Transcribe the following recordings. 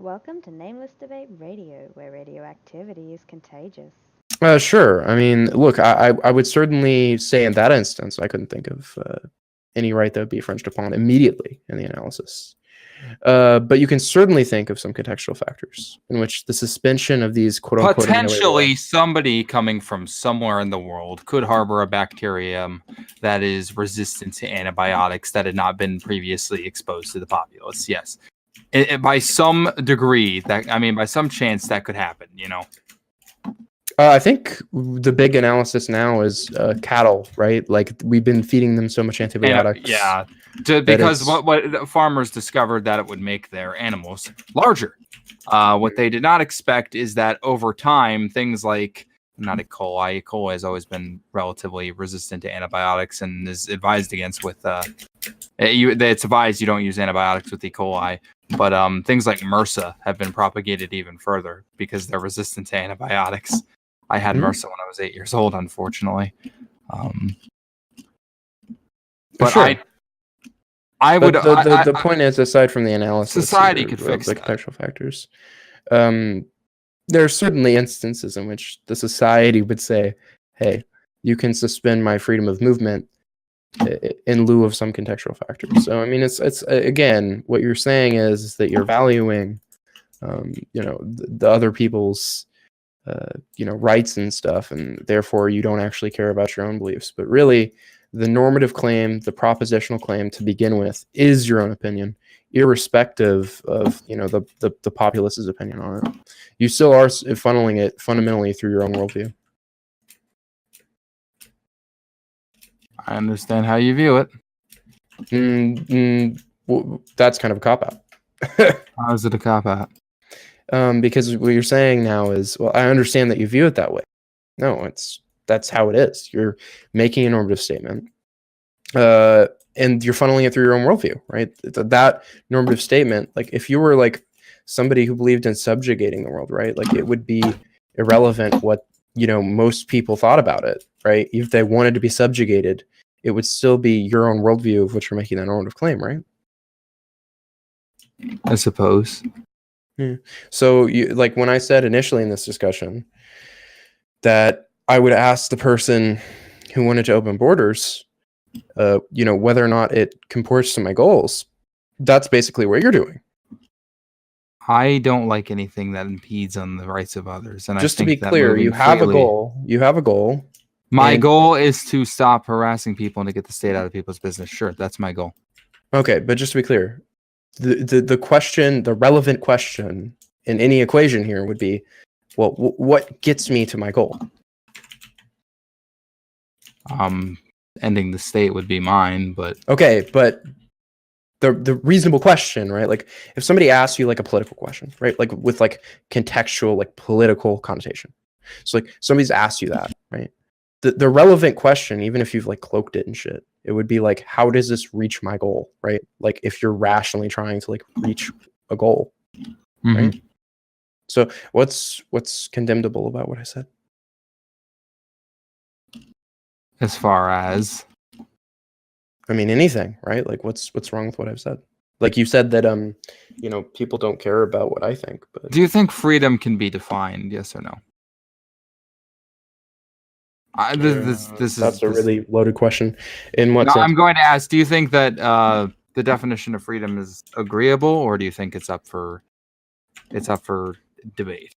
Welcome to Nameless Debate Radio, where radioactivity is contagious. Sure. I mean, look, I would certainly say in that instance, I couldn't think of any right that would be infringed upon immediately in the analysis. But you can certainly think of some contextual factors in which the suspension of these quote-unquote potentially somebody coming from somewhere in the world could harbor a bacterium that is resistant to antibiotics that had not been previously exposed to the populace. Yes, by some degree, by some chance that could happen. I think the big analysis now is cattle, right? Like we've been feeding them so much antibiotics. Yeah, because what farmers discovered that it would make their animals larger. What they did not expect is that over time, things like not E. coli. E. coli has always been relatively resistant to antibiotics and is advised against with. It's advised you don't use antibiotics with E. coli, but things like MRSA have been propagated even further because they're resistant to antibiotics. I had MRSA when I was 8 years old, unfortunately. But sure. The point is, aside from the analysis, society could fix the contextual factors. There are certainly instances in which the society would say, "Hey, you can suspend my freedom of movement in lieu of some contextual factors." So, I mean, it's again, what you're saying is that you're valuing, the other people's rights and stuff, and therefore you don't actually care about your own beliefs. But really, the normative claim, the propositional claim to begin with, is your own opinion, irrespective of the populace's opinion on it. You still are funneling it fundamentally through your own worldview. I understand how you view it. That's kind of a cop-out. How is it a cop-out? Because what you're saying now is, well, I understand that you view it that way. No, that's how it is. You're making a normative statement, and you're funneling it through your own worldview, right? That normative statement, like if you were like somebody who believed in subjugating the world, right? Like it would be irrelevant what most people thought about it, right? If they wanted to be subjugated, it would still be your own worldview of which you're making that normative claim, right? I suppose. Yeah. So like when I said initially in this discussion that I would ask the person who wanted to open borders, whether or not it comports to my goals, that's basically what you're doing. I don't like anything that impedes on the rights of others. And just to be clear, you have a goal. You have a goal. My goal is to stop harassing people and to get the state out of people's business. Sure, that's my goal. Okay, but just to be clear, the question, the relevant question in any equation here would be, well, what gets me to my goal? Ending the state would be mine, but okay, but the reasonable question, right? Like if somebody asks you like a political question, right? Like with like contextual, like political connotation. So like somebody's asked you that, right? The relevant question, even if you've like cloaked it and shit, it would be like, how does this reach my goal, right? Like if you're rationally trying to like reach a goal, right? So what's condemnable about what I said? As far as, I mean, anything, right? Like what's wrong with what I've said? Like you said that people don't care about what I think. But do you think freedom can be defined? Yes or no? That's a really loaded question. In what sense? I'm going to ask, do you think that the definition of freedom is agreeable, or do you think it's up for debate?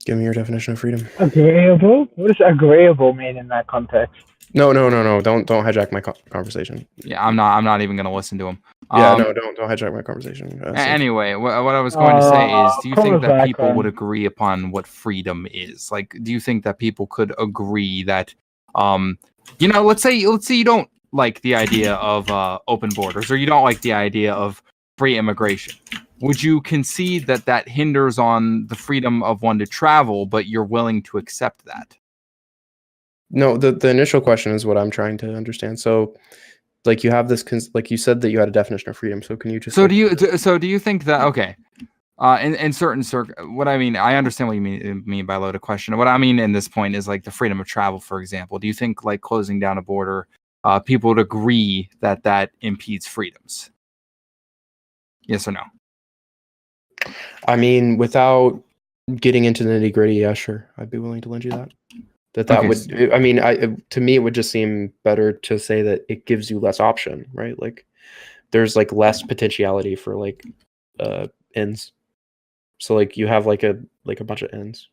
Give me your definition of freedom. Agreeable? What does agreeable mean in that context? No. Don't hijack my conversation. Yeah, I'm not even going to listen to him. Yeah, no, don't hijack my conversation. Anyway, what I was going to say is, do you think that people would agree upon what freedom is? Like, do you think that people could agree that, let's say you don't like the idea of open borders, or you don't like the idea of free immigration. Would you concede that hinders on the freedom of one to travel, but you're willing to accept that? No, the initial question is what I'm trying to understand. So, like you have this, like you said that you had a definition of freedom. So can you just? So do you think that okay? In certain what I mean, I understand what you mean by loaded question. What I mean in this point is like the freedom of travel, for example. Do you think like closing down a border, people would agree that impedes freedoms? Yes or no? I mean, without getting into the nitty gritty, yeah, sure, I'd be willing to lend you that. That Okay, would. I mean, to me, it would just seem better to say that it gives you less option, right? Like, there's like less potentiality for like ends. So like you have like a bunch of ends.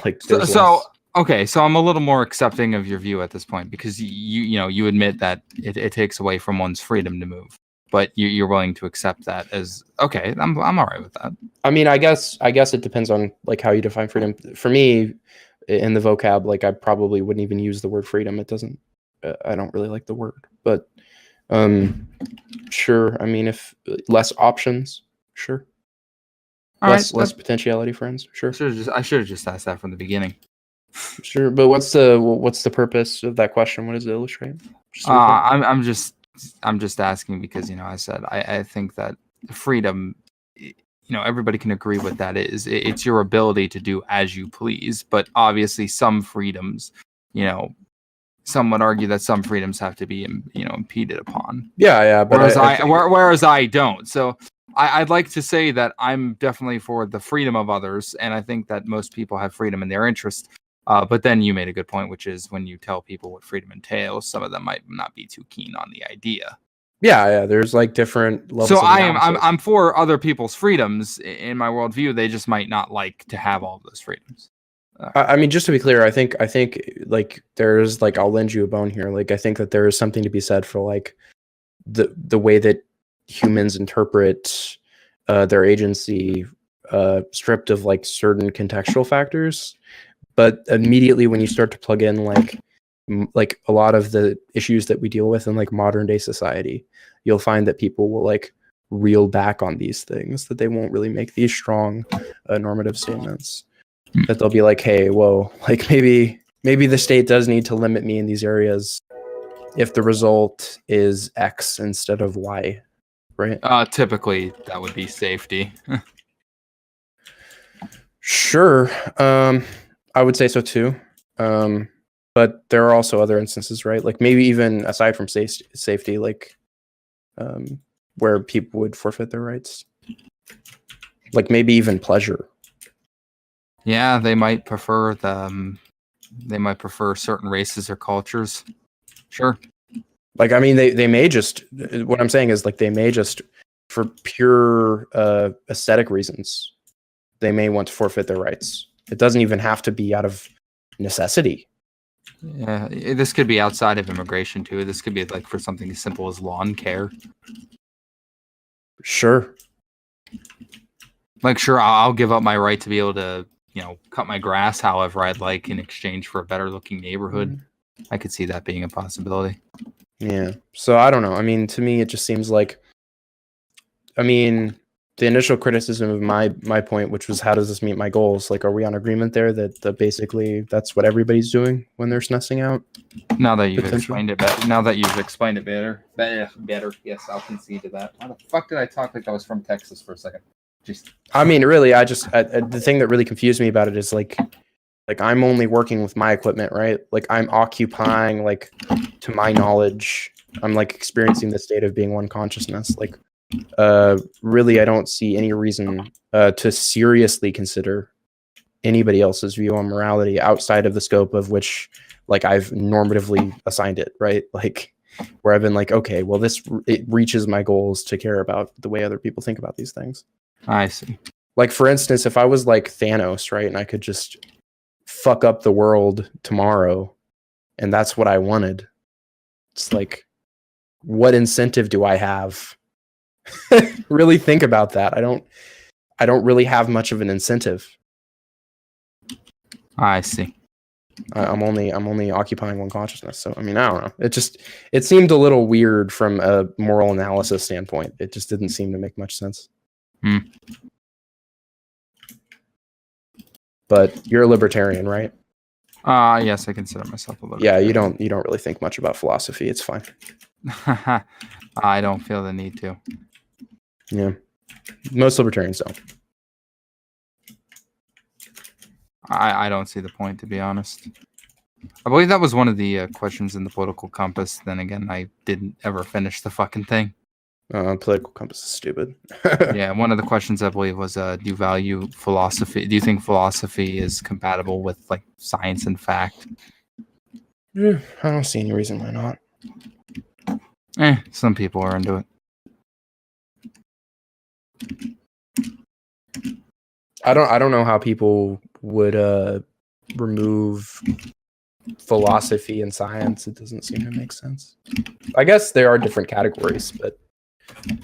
Like there's less. Okay, so I'm a little more accepting of your view at this point because you admit that it takes away from one's freedom to move, but you're willing to accept that as okay. I'm all right with that. I mean, I guess it depends on like how you define freedom. For me, in the vocab, like I probably wouldn't even use the word freedom. It doesn't. I don't really like the word, but sure. I mean, if less options, sure. Less potentiality, friends. Sure. I should have just asked that from the beginning. Sure, but what's the purpose of that question? What does it illustrate? I'm just asking because I said I think that freedom, everybody can agree what that is. It's your ability to do as you please, but obviously some freedoms, some would argue that some freedoms have to be impeded upon. Yeah, but whereas I don't. So I'd like to say that I'm definitely for the freedom of others, and I think that most people have freedom in their interest. But then you made a good point, which is when you tell people what freedom entails, some of them might not be too keen on the idea. Yeah. There's like different levels. So I'm for other people's freedoms in my worldview. They just might not like to have all of those freedoms. I mean, just to be clear, I think like there's like I'll lend you a bone here. Like I think that there is something to be said for like the way that humans interpret their agency, stripped of like certain contextual factors. But immediately when you start to plug in like a lot of the issues that we deal with in like modern day society, you'll find that people will like reel back on these things, that they won't really make these strong normative statements. That they'll be like, hey, whoa, like maybe the state does need to limit me in these areas if the result is X instead of Y, right? Typically that would be safety. Sure. I would say so too. But there are also other instances, right? Like maybe even aside from safety, like where people would forfeit their rights. Like maybe even pleasure. Yeah, they might prefer certain races or cultures. Sure. Like I mean they may just, what I'm saying is like they may just, for pure aesthetic reasons, they may want to forfeit their rights. It doesn't even have to be out of necessity. Yeah, this could be outside of immigration too. This could be like for something as simple as lawn care. Sure. Like, sure, I'll give up my right to be able to, cut my grass however I'd like in exchange for a better looking neighborhood. Mm-hmm. I could see that being a possibility. Yeah. So I don't know. I mean, to me, it just seems like, the initial criticism of my point, which was how does this meet my goals? Like, are we on agreement there that basically that's what everybody's doing when they're snussing out? Now that you've explained it better. Better. Yes, I'll concede to that. How the fuck did I talk like I was from Texas for a second? Just. I mean, really, the thing that really confused me about it is like I'm only working with my equipment, right? Like I'm occupying, like, to my knowledge, I'm like experiencing the state of being one consciousness. Like, really, I don't see any reason to seriously consider anybody else's view on morality outside of the scope of which, like, I've normatively assigned it, right? Like, where I've been like, okay, well, it reaches my goals to care about the way other people think about these things. I see. Like, for instance, if I was like Thanos, right, and I could just fuck up the world tomorrow, and that's what I wanted, it's like, what incentive do I have? Really think about that. I don't really have much of an incentive. I see. I'm only occupying one consciousness. So I mean, I don't know. It seemed a little weird from a moral analysis standpoint. It just didn't seem to make much sense. But you're a libertarian, right? Yes, I consider myself a libertarian. Yeah, you don't really think much about philosophy. It's fine. I don't feel the need to. Yeah, most libertarians don't. I don't see the point, to be honest. I believe that was one of the questions in the political compass. Then again, I didn't ever finish the fucking thing. Political compass is stupid. Yeah, one of the questions I believe was, do you value philosophy? Do you think philosophy is compatible with like science and fact? I don't see any reason why not. Some people are into it. I don't know how people would remove philosophy and science. It doesn't seem to make sense. I guess there are different categories, but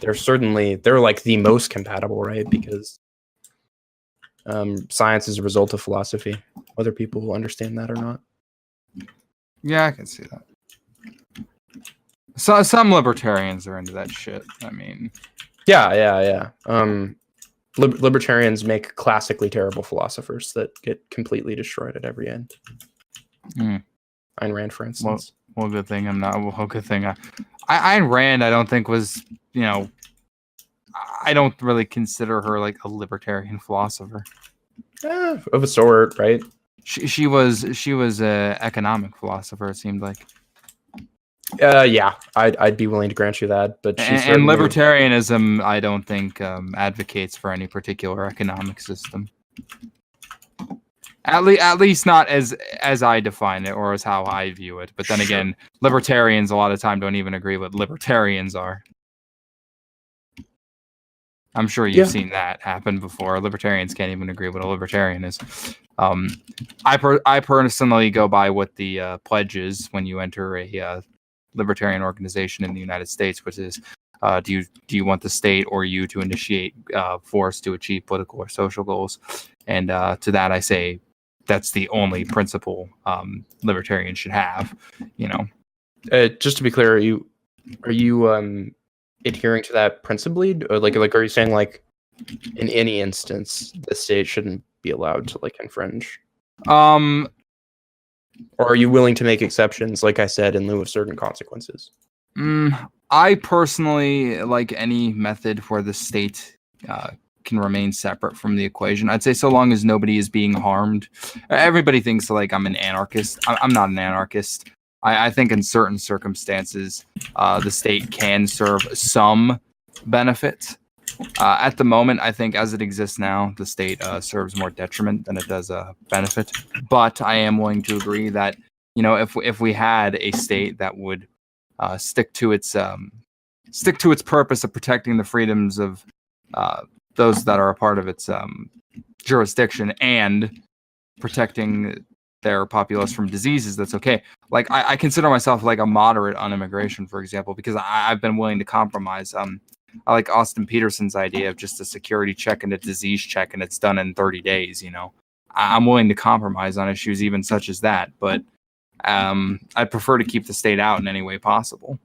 they're like the most compatible, right? Because science is a result of philosophy, whether people will understand that or not. Yeah, I can see that. So some libertarians are into that shit. I mean, yeah. Libertarians make classically terrible philosophers that get completely destroyed at every end. Ayn Rand, for instance. Well, good thing I'm not. Well, good thing Ayn Rand, I don't think was, I don't really consider her like a libertarian philosopher. Of a sort, right? She was a economic philosopher. It seemed like. Yeah, I'd be willing to grant you that, but and libertarianism, I don't think advocates for any particular economic system. At least not as I define it or as how I view it. But then again, libertarians a lot of time don't even agree what libertarians are. I'm sure you've seen that happen before. Libertarians can't even agree what a libertarian is. I personally go by what the pledge is when you enter a libertarian organization in the United States, which is, do you want the state or you to initiate force to achieve political or social goals? And to that I say, that's the only principle libertarians should have. Just to be clear, are you adhering to that principally, or like are you saying like in any instance the state shouldn't be allowed to like infringe? Or are you willing to make exceptions, like I said, in lieu of certain consequences? I personally like any method where the state can remain separate from the equation. I'd say so long as nobody is being harmed. Everybody thinks like I'm an anarchist. I'm not an anarchist. I think in certain circumstances, the state can serve some benefit. At the moment, I think as it exists now, the state serves more detriment than it does benefit. But I am willing to agree that, if we had a state that would stick to its purpose of protecting the freedoms of those that are a part of its jurisdiction and protecting their populace from diseases, that's okay. Like I consider myself like a moderate on immigration, for example, because I've been willing to compromise. I like Austin Peterson's idea of just a security check and a disease check, and it's done in 30 days. I'm willing to compromise on issues even such as that, but I'd prefer to keep the state out in any way possible.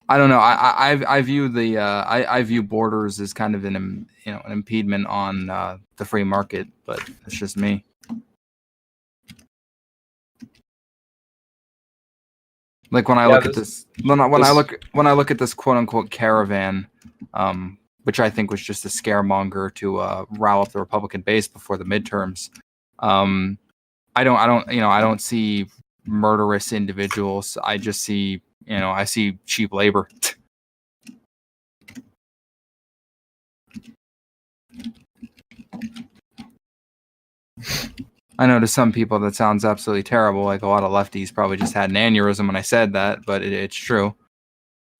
I don't know. I view I view borders as kind of an impediment on the free market, but it's just me. Like when I look at this, when I look at this quote unquote caravan, which I think was just a scaremonger to rile up the Republican base before the midterms. I don't see murderous individuals. I just see, I see cheap labor. I know to some people that sounds absolutely terrible. Like a lot of lefties probably just had an aneurysm when I said that, but it's true.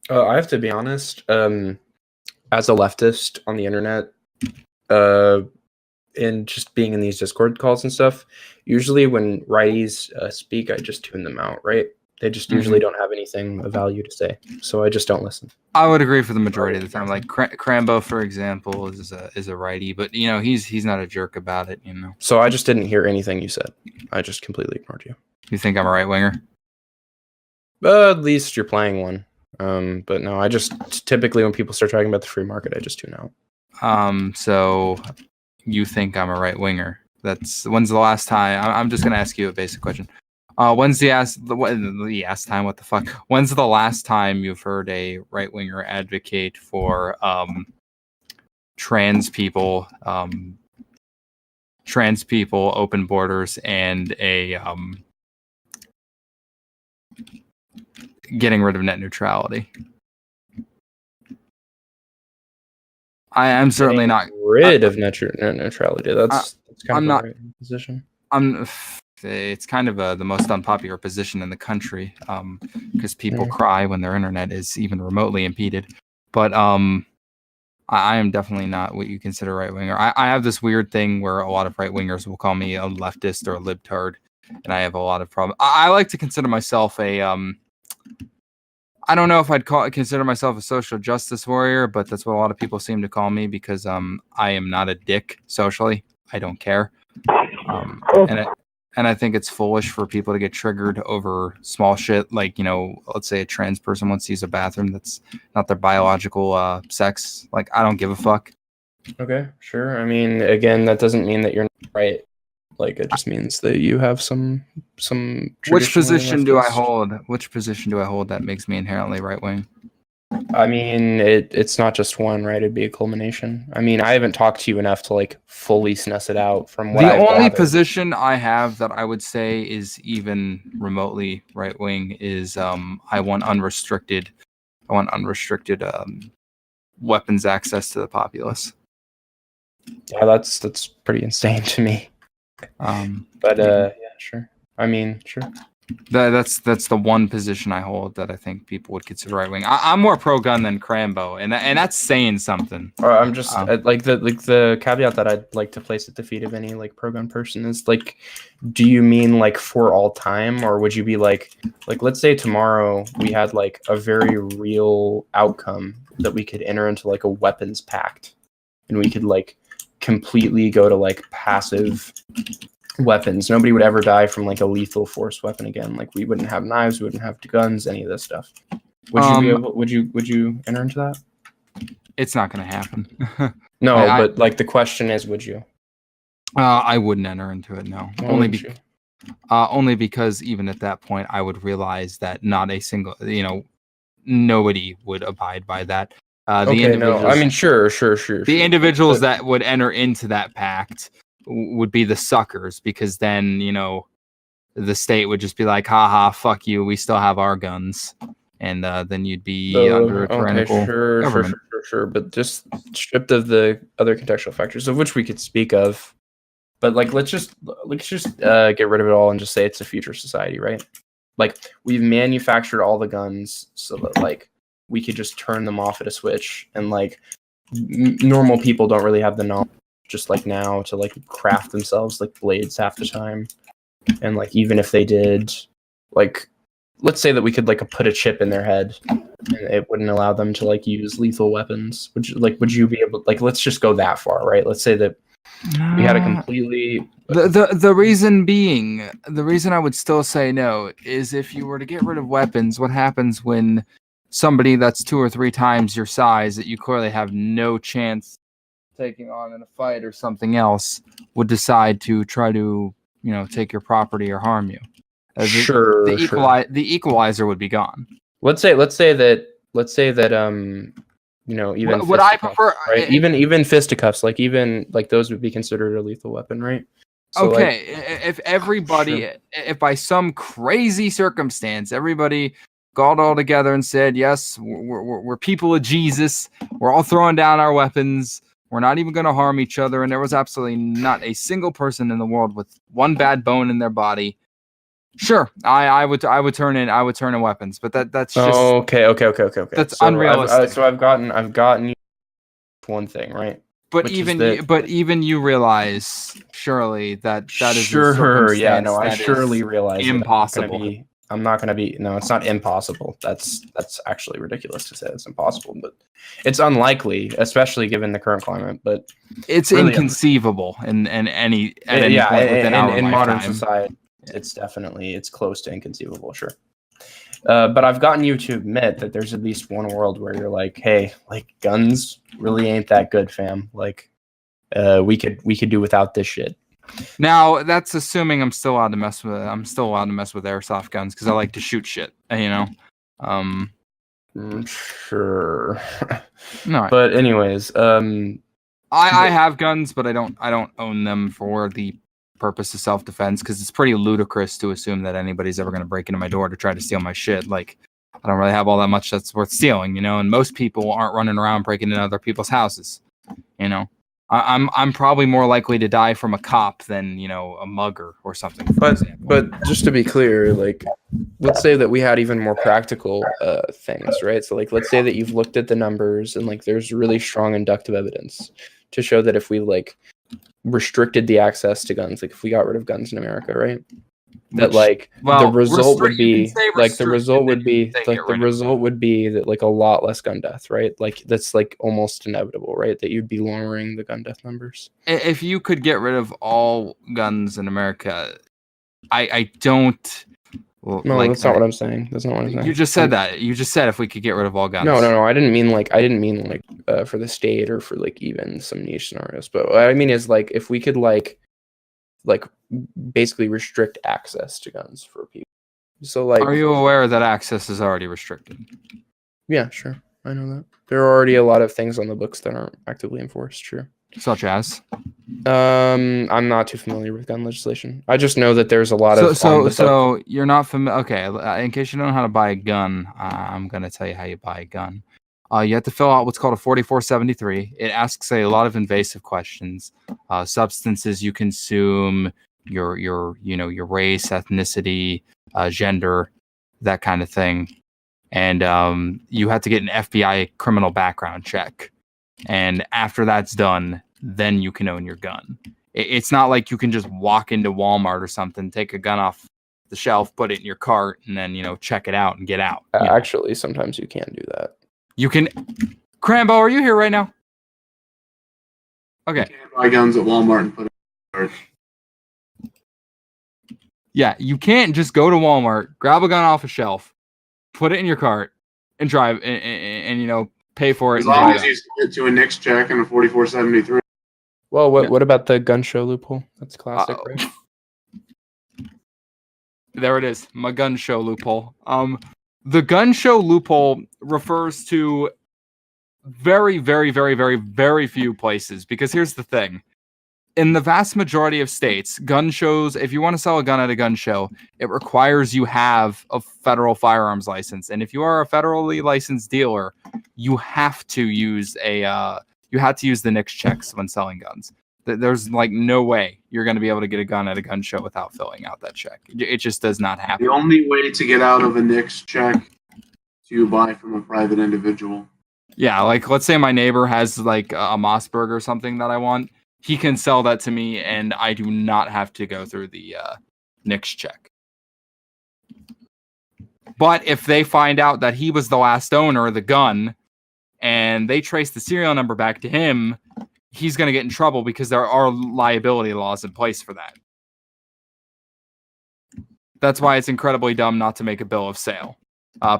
I have to be honest. As a leftist on the internet, and just being in these Discord calls and stuff, usually when righties speak, I just tune them out, right? They just usually don't have anything of value to say, so I just don't listen. I would agree for the majority of the time. Like Crambo, for example, is a righty, but he's not a jerk about it. So I just didn't hear anything you said. I just completely ignored you. You think I'm a right winger? At least you're playing one. But no, I just typically when people start talking about the free market, I just tune out. So you think I'm a right winger? When's the last time? I'm just gonna ask you a basic question. When's the last time you've heard a right winger advocate for trans people, open borders, and a getting rid of net neutrality. I am certainly not rid of net neutrality. That's kind I'm of not- the right position. It's kind of the most unpopular position in the country, because people Mm. cry when their internet is even remotely impeded. But I am definitely not what you consider right winger. I have this weird thing where a lot of right wingers will call me a leftist or a libtard, and I have a lot of problems. I like to consider myself a I don't know if I'd consider myself a social justice warrior, but that's what a lot of people seem to call me because I am not a dick socially. I don't care. And I think it's foolish for people to get triggered over small shit like, let's say a trans person wants to use a bathroom that's not their biological sex. Like, I don't give a fuck. Okay, sure. I mean, again, that doesn't mean that you're not right. Like, it just means that you have some. Which position do I leftist- hold? Which position do I hold that makes me inherently right wing? I mean, it's not just one, right? It'd be a culmination. I mean, I haven't talked to you enough to like fully snuss it out from what The I've only gathered. position I have that I would say is even remotely right wing is I want unrestricted weapons access to the populace. Yeah, that's pretty insane to me. But yeah, sure. I mean, sure. That's the one position I hold that I think people would consider right wing. I'm more pro gun than Crambo, and that's saying something. Or I'm just like the caveat that I'd like to place at the feet of any like pro gun person is like, do you mean like for all time, or would you be like let's say tomorrow we had like a very real outcome that we could enter into like a weapons pact, and we could like completely go to like passive weapons. Nobody would ever die from like a lethal force weapon again. Like we wouldn't have knives, we wouldn't have guns, any of this stuff. Would you be able? Would you enter into that? It's not going to happen. No, but like the question is, would you? I wouldn't enter into it. No, only because even at that point, I would realize that not a single, nobody would abide by that. I mean, sure. The individuals that would enter into that pact would be the suckers, because then the state would just be like, haha, fuck you, we still have our guns, and then you'd be under a tyrannical government. Sure, but just stripped of the other contextual factors of which we could speak of, but like let's just get rid of it all and just say it's a future society, right? Like we've manufactured all the guns so that like we could just turn them off at a switch, and like normal people don't really have the knowledge just like now to like craft themselves like blades half the time. And like even if they did, like let's say that we could like put a chip in their head and it wouldn't allow them to like use lethal weapons, would you be able, like let's just go that far, right? Let's say that we had a completely the reason I would still say no is if you were to get rid of weapons, what happens when somebody that's 2 or 3 times your size that you clearly have no chance taking on in a fight or something else would decide to try to take your property or harm you? The equalizer would be gone. Let's say that even would I prefer, right? Even fisticuffs, like even like those would be considered a lethal weapon, right? So okay, if everybody, if by some crazy circumstance everybody got all together and said, yes, we're people of Jesus, we're all throwing down our weapons, we're not even going to harm each other, and there was absolutely not a single person in the world with one bad bone in their body, sure, I would turn in weapons, but that's just okay. That's unrealistic. So I've gotten you one thing, right? But even you realize surely that is sure. Yeah, no, I surely realize impossible. I'm not going to be. No, it's not impossible. That's actually ridiculous to say it's impossible, but it's unlikely, especially given the current climate. But it's really inconceivable in any point within our modern society. It's close to inconceivable, sure. But I've gotten you to admit that there's at least one world where you're like, hey, like guns really ain't that good, fam. Like, we could do without this shit. Now that's assuming I'm still allowed to mess with airsoft guns because I like to shoot shit. Sure. No. But anyways, I have guns, but I don't own them for the purpose of self-defense, because it's pretty ludicrous to assume that anybody's ever going to break into my door to try to steal my shit. Like, I don't really have all that much that's worth stealing, and most people aren't running around breaking into other people's houses. I'm probably more likely to die from a cop than a mugger or something. But just to be clear, like, let's say that we had even more practical things, right? So like, let's say that you've looked at the numbers and like there's really strong inductive evidence to show that if we like restricted the access to guns, like if we got rid of guns in America, right? That like the result would be that like a lot less gun death, right? Like that's like almost inevitable, right? That you'd be lowering the gun death numbers. If you could get rid of all guns in America, I don't. Well, no, that's not what I'm saying. That's not what I'm saying. You just said that. You just said if we could get rid of all guns. No. I didn't mean like for the state or for like even some niche scenarios. But what I mean is like if we could like basically restrict access to guns for people. So like, are you aware that access is already restricted? Yeah, sure. I know that. There are already a lot of things on the books that aren't actively enforced. True. Such as? I'm not too familiar with gun legislation. I just know that there's a lot of. So you're not familiar. Okay, in case you don't know how to buy a gun, I'm gonna tell you how you buy a gun. You have to fill out what's called a 4473. It asks a lot of invasive questions, substances you consume, your race, ethnicity, gender, that kind of thing, and you have to get an FBI criminal background check. And after that's done, then you can own your gun. It's not like you can just walk into Walmart or something, take a gun off the shelf, put it in your cart, and then check it out and get out. Actually, sometimes you can do that. You can. Crambo, are you here right now? Okay. You can't buy guns at Walmart and put it in your cart. Yeah, you can't just go to Walmart, grab a gun off a shelf, put it in your cart, and drive, and pay for it. As long as you get to a NICS check and a 4473. Well, what about the gun show loophole? That's classic, right? There it is, my gun show loophole. The gun show loophole refers to very, very, very, very, very few places, because here's the thing. In the vast majority of states, gun shows, if you want to sell a gun at a gun show, it requires you have a federal firearms license. And if you are a federally licensed dealer, you have to use the NICS checks when selling guns. There's like no way you're going to be able to get a gun at a gun show without filling out that check. It just does not happen. The only way to get out of a NICS check is to buy from a private individual. Yeah, like let's say my neighbor has like a Mossberg or something that I want. He can sell that to me, and I do not have to go through the NICS check. But if they find out that he was the last owner of the gun, and they trace the serial number back to him, he's going to get in trouble because there are liability laws in place for that. That's why it's incredibly dumb not to make a bill of sale.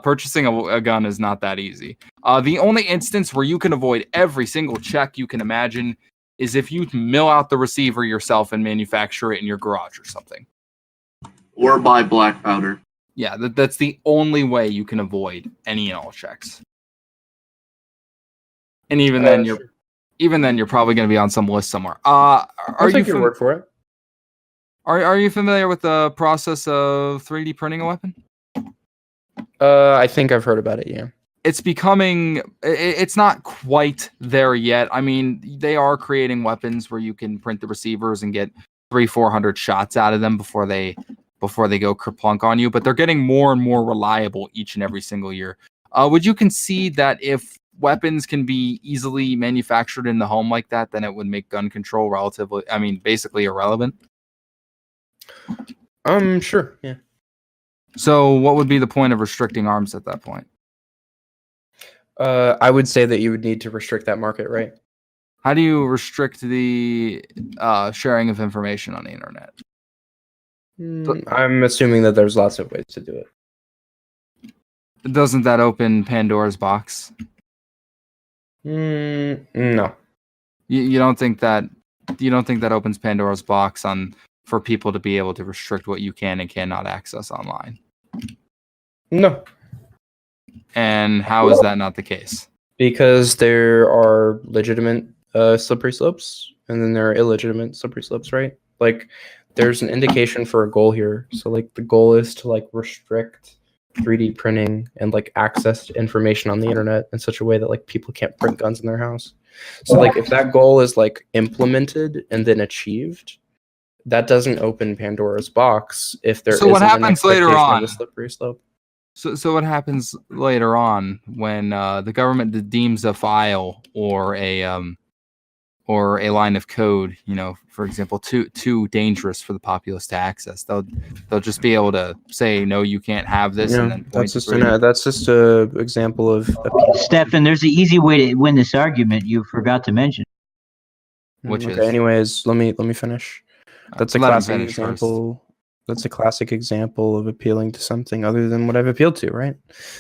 Purchasing a gun is not that easy. The only instance where you can avoid every single check you can imagine is if you mill out the receiver yourself and manufacture it in your garage or something. Or buy black powder. Yeah, that's the only way you can avoid any and all checks. And even then you're probably going to be on some list somewhere. I'll take your word for it. Are you familiar with the process of 3D printing a weapon? I think I've heard about it, yeah. It's not quite there yet. I mean, they are creating weapons where you can print the receivers and get 300-400 shots out of them before they go kerplunk on you, but they're getting more and more reliable each and every single year. Would you concede that if weapons can be easily manufactured in the home like that, then it would make gun control basically irrelevant? Sure, yeah. So what would be the point of restricting arms at that point? I would say that you would need to restrict that market, right? How do you restrict the sharing of information on the internet? I'm assuming that there's lots of ways to do it. Doesn't that open Pandora's box? No. You don't think that opens Pandora's box for people to be able to restrict what you can and cannot access online? No. And how is that not the case? Because there are legitimate slippery slopes, and then there are illegitimate slippery slopes, right? Like, there's an indication for a goal here. So, like, the goal is to, like, restrict 3D printing and like access to information on the internet in such a way that like people can't print guns in their house. So like if that goal is like implemented and then achieved, that doesn't open Pandora's box if there So what isn't an happens later expectation on? of a slippery slope. So what happens later on when the government deems a file or a line of code, for example, too dangerous for the populace to access? They'll just be able to say no, you can't have this, and then point that's just a example of Stefan, there's an easy way to win this argument you forgot to mention. Which is? Anyways, let me finish. That's a classic example. That's a classic example of appealing to something other than what I've appealed to, right?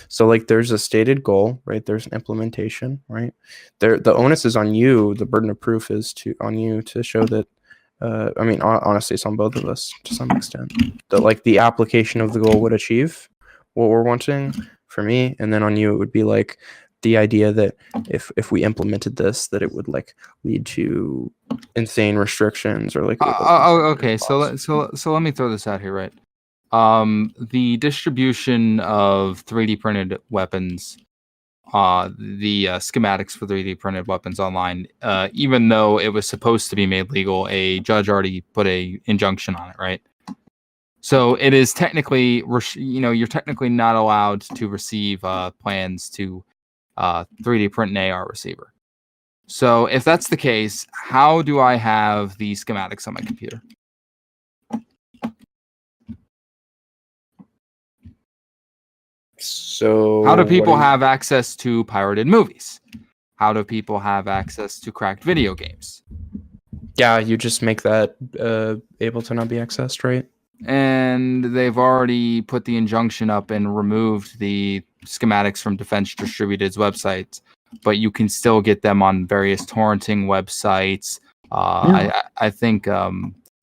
So like there's a stated goal, right? There's an implementation, right? The onus is on you. The burden of proof is on you to show that, I mean, honestly, it's on both of us to some extent, that like the application of the goal would achieve what we're wanting for me. And then on you, it would be like the idea that if we implemented this, that it would like lead to insane restrictions or like. Okay. So let me throw this out here, right? The distribution of 3D printed weapons, the schematics for 3D printed weapons online, even though it was supposed to be made legal, a judge already put a injunction on it, right? So it is technically, you're technically not allowed to receive plans to 3D print an AR receiver. So if that's the case, how do I have the schematics on my computer? So how do people have access to pirated movies? How do people have access to cracked video games? Yeah, you just make that able to not be accessed, right? And they've already put the injunction up and removed the schematics from Defense Distributed's websites, but you can still get them on various torrenting websites. I think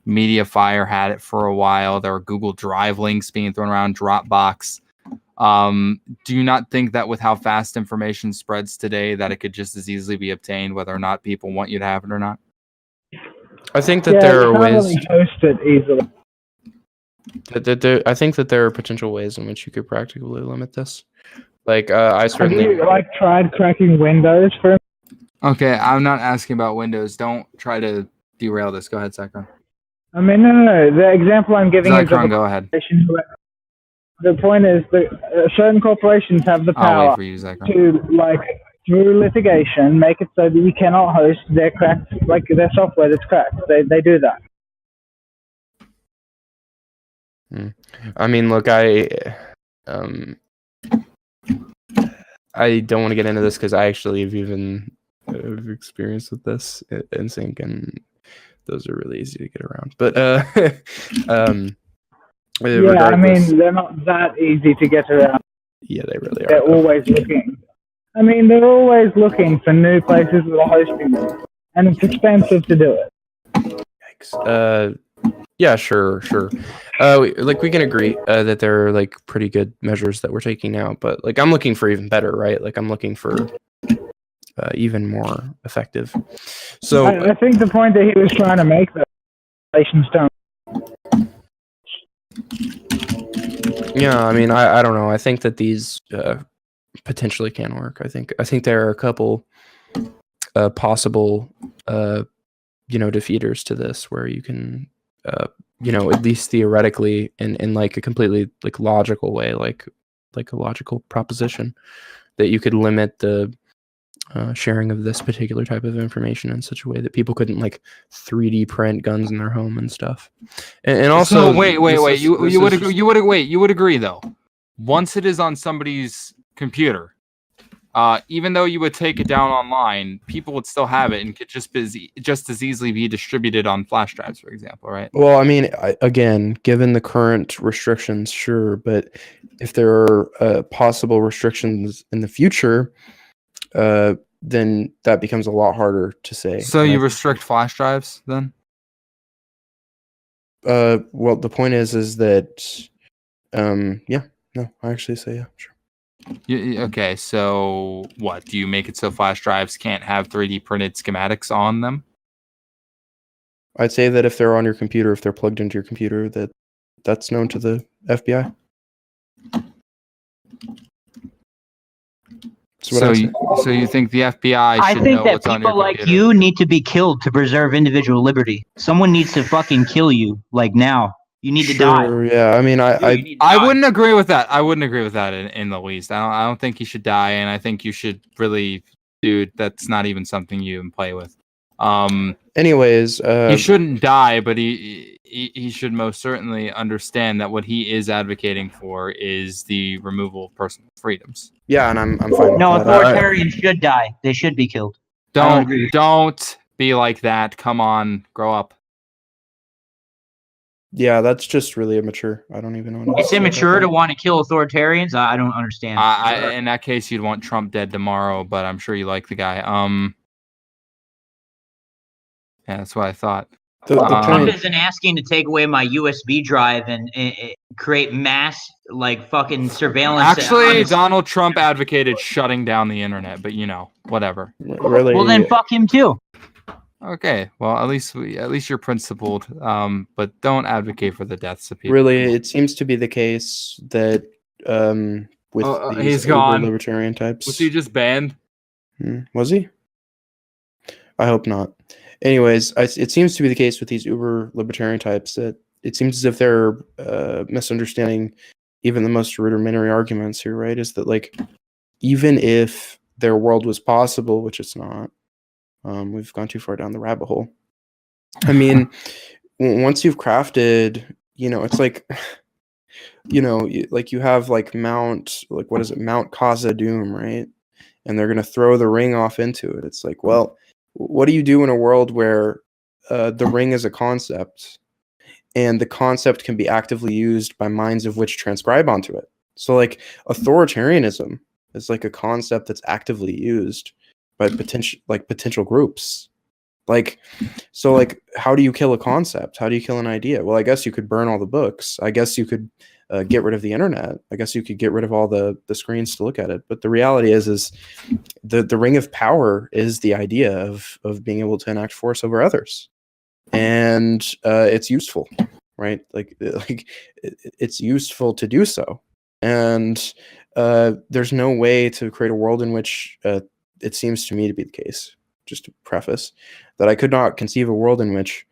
Mediafire had it for a while. There were Google Drive links being thrown around, Dropbox. Do you not think that with how fast information spreads today, that it could just as easily be obtained, whether or not people want you to have it or not? I think that there are ways. You can't really host it easily. I think that there are potential ways in which you could practically limit this. Like, I certainly. Have you tried cracking Windows for? Okay, I'm not asking about Windows. Don't try to derail this. Go ahead, Zycron. I mean, no. The example I'm giving is Zycron, go ahead. The point is that certain corporations have the I'll wait power for you, Zycron. to, through litigation, make it so that you cannot host their cracked, their software that's cracked. They do that. I mean, look, I don't want to get into this because I actually have even experience with this in sync, and those are really easy to get around. But yeah, I mean, they're not that easy to get around. Yeah, they really are. They're always looking. I mean, they're always looking for new places that are hosting them, and it's expensive to do it. Yikes. Yeah, sure. We can agree that there are pretty good measures that we're taking now, but I'm looking for even better, right? I'm looking for even more effective. So I think the point that he was trying to make, though, relations don't. Yeah, I mean, I don't know. I think that these potentially can work. I think there are a couple possible defeaters to this where you can at least theoretically in a completely logical way, like a logical proposition, that you could limit the sharing of this particular type of information in such a way that people couldn't 3D print guns in their home and stuff. And also, so wait. You would agree though, once it is on somebody's computer, even though you would take it down online, people would still have it and could just as easily be distributed on flash drives, for example, right? Well, I mean, again, given the current restrictions, sure, but if there are possible restrictions in the future, then that becomes a lot harder to say. So you restrict flash drives then? Well, the point is that, I actually say yeah, sure. Okay, so what? Do you make it so flash drives can't have 3D printed schematics on them? I'd say that if they're on your computer, if they're plugged into your computer, that's known to the FBI. So you think the FBI should know what's on your computer? I think that people like you need to be killed to preserve individual liberty. Someone needs to fucking kill you, like now. You need to die. Yeah. I mean, I wouldn't agree with that. I wouldn't agree with that in the least. I don't think he should die, and I think you should really, dude. That's not even something you even play with. Anyways, he shouldn't die, but he should most certainly understand that what he is advocating for is the removal of personal freedoms. Yeah, and I'm fine with No, that. authoritarians should die. They should be killed. Don't be like that. Come on, grow up. Yeah, that's just really immature. I don't even know. It's immature to want to kill authoritarians. I don't understand. In that case, you'd want Trump dead tomorrow, but I'm sure you like the guy. Yeah, that's what I thought. Trump isn't asking to take away my USB drive and create mass fucking surveillance. Actually, Donald Trump advocated shutting down the internet, but whatever. Really? Well, then fuck him too. Okay, well at least you're principled, but don't advocate for the deaths of people. Really, it seems to be the case that with these he's gone. libertarian types. Was he just banned? Was he? I hope not. Anyways, it seems to be the case with these uber libertarian types that it seems as if they're misunderstanding even the most rudimentary arguments here, right? Is that even if their world was possible, which it's not, we've gone too far down the rabbit hole. I mean, once you've crafted, it's you have Mount, what is it, Mount Casa Doom, right? And they're gonna throw the ring off into it. It's well, what do you do in a world where the ring is a concept, and the concept can be actively used by minds of which transcribe onto it? So authoritarianism is a concept that's actively used by potential groups. How do you kill a concept? How do you kill an idea? Well, I guess you could burn all the books. I guess you could get rid of the internet. I guess you could get rid of all the screens to look at it. But the reality is the ring of power is the idea of being able to enact force over others, and it's useful, right? It's useful to do so, and there's no way to create a world in which it seems to me to be the case. Just to preface that, I could not conceive a world in which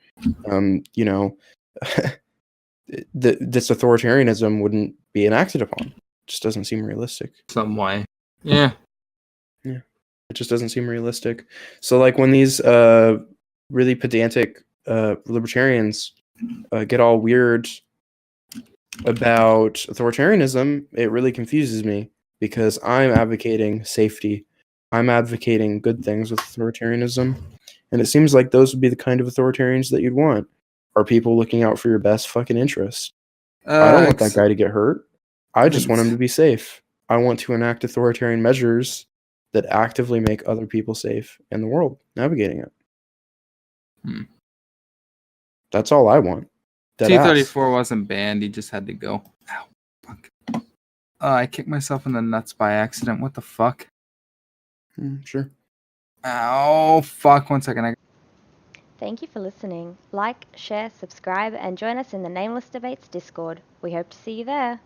this authoritarianism wouldn't be enacted upon. It just doesn't seem realistic. Some way. Yeah. It just doesn't seem realistic. So when these really pedantic libertarians get all weird about authoritarianism, it really confuses me, because I'm advocating safety. I'm advocating good things with authoritarianism. And it seems like those would be the kind of authoritarians that you'd want. Are people looking out for your best fucking interest? I don't want that guy to get hurt. I just want him to be safe. I want to enact authoritarian measures that actively make other people safe in the world, navigating it. That's all I want. T-34 wasn't banned. He just had to go. Ow, fuck. I kicked myself in the nuts by accident. What the fuck? Sure. Ow, fuck. 1 second. Thank you for listening. Like, share, subscribe, and join us in the Nameless Debates Discord. We hope to see you there.